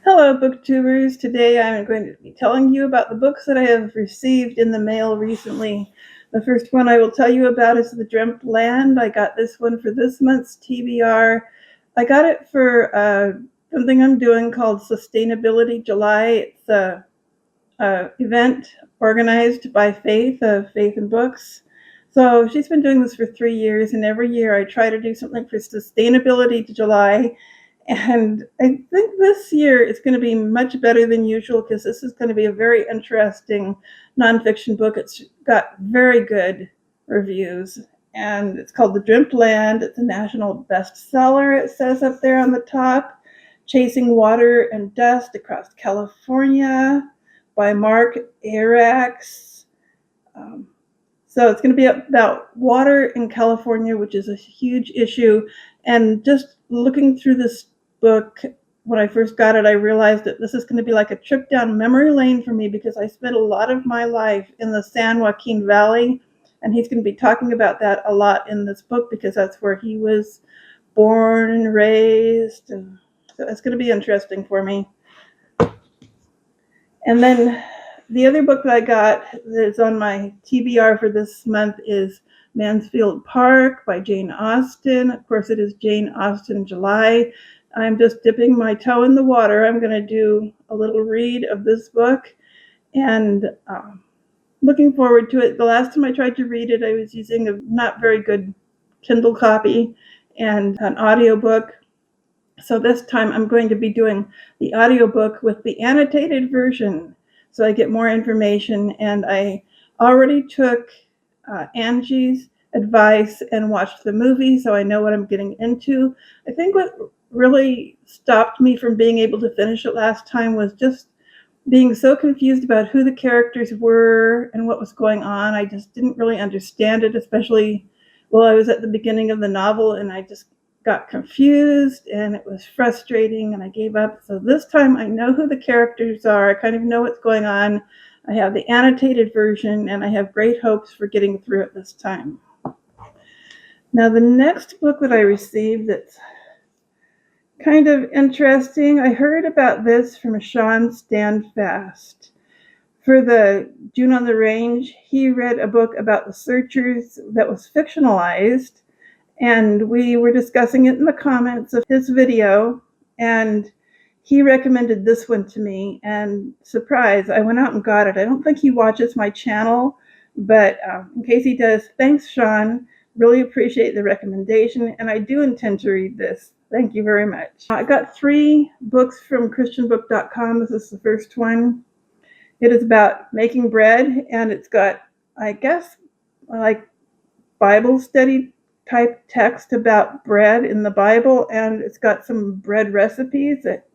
Hello, booktubers. Today I'm going to be telling you about the books that I have received in the mail recently. The first one I will tell you about is The Dreamt Land. I got this one for this month's TBR. I got it for something I'm doing called Sustainability July. It's a event organized by Faith of Faith and Books. So she's been doing this for 3 years, and every year I try to do something for Sustainability July. And I think this year it's going to be much better than usual because this is going to be a very interesting nonfiction book. It's got very good reviews, and it's called The Dreamt Land. It's a national bestseller, it says up there on the top. Chasing Water and Dust Across California by Mark Arax. Um, so it's going to be about water in California, which is a huge issue. And just looking through this book, when I first got it, I realized that this is going to be like a trip down memory lane for me because I spent a lot of my life in the San Joaquin Valley. And he's going to be talking about that a lot in this book because that's where he was born and raised. And so it's going to be interesting for me. And then the other book that I got that's on my TBR for this month is Mansfield Park by Jane Austen. Of course, it is Jane Austen July. I'm just dipping my toe in the water. I'm going to do a little read of this book and looking forward to it. The last time I tried to read it, I was using a not very good Kindle copy and an audiobook. So this time I'm going to be doing the audiobook with the annotated version so I get more information. And I already took Angie's advice and watched the movie, so I know what I'm getting into. I think what really stopped me from being able to finish it last time was just being so confused about who the characters were and what was going on. I just didn't really understand it, especially while I was at the beginning of the novel, and I just got confused and it was frustrating and I gave up. So this time I know who the characters are. I kind of know what's going on. I have the annotated version and I have great hopes for getting through it this time. Now the next book that I received that's kind of interesting, I heard about this from Shawn Standfast. For the June on the Range, he read a book about the searchers that was fictionalized, and we were discussing it in the comments of his video, and he recommended this one to me, and surprise, I went out and got it. I don't think he watches my channel, but in case he does, thanks, Shawn. Really appreciate the recommendation, and I do intend to read this. Thank you very much. I got 3 books from christianbook.com. This is the first one. It is about making bread, and it's got, I guess, like Bible study type text about bread in the Bible, and it's got some bread recipes. It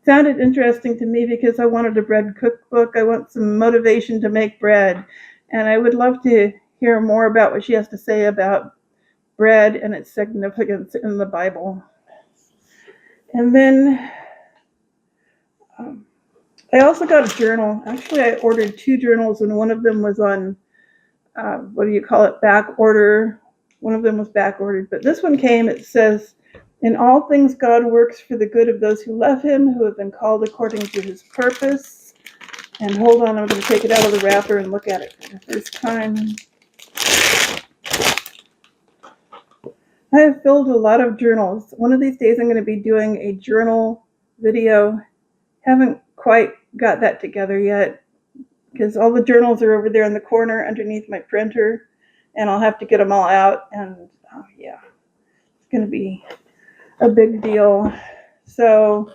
sounded interesting to me because I wanted a bread cookbook. I want some motivation to make bread, and I would love to hear more about what she has to say about bread and its significance in the Bible. And then I also got a journal. Actually, I ordered 2 journals, and one of them was on, back order. One of them was back ordered, but this one came. It says, "In all things God works for the good of those who love him, who have been called according to his purpose." And hold on, I'm going to take it out of the wrapper and look at it for the first time. I have filled a lot of journals. One of these days I'm going to be doing a journal video. Haven't quite got that together yet because all the journals are over there in the corner underneath my printer, and I'll have to get them all out, and yeah, it's going to be a big deal. So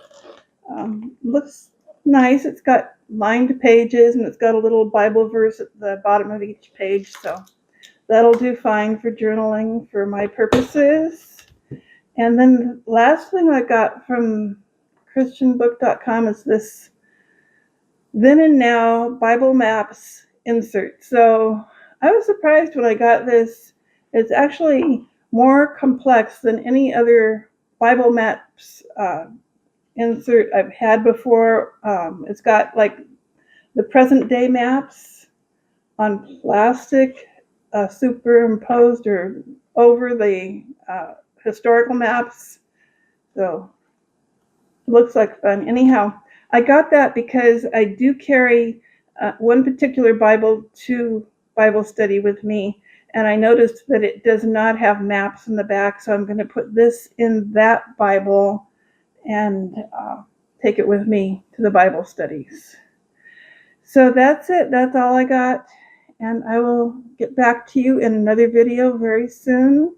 looks nice. It's got lined pages, and it's got a little Bible verse at the bottom of each page, so that'll do fine for journaling for my purposes. And then the last thing I got from christianbook.com is this Then and Now Bible Maps insert. So I was surprised when I got this. It's actually more complex than any other Bible Maps insert I've had before. It's got like the present day maps on plastic superimposed or over the historical maps. So it looks like fun. Anyhow, I got that because I do carry one particular Bible to Bible study with me, and I noticed that it does not have maps in the back, so I'm going to put this in that Bible and take it with me to the Bible studies. So that's it. That's all I got, and I will get back to you in another video very soon.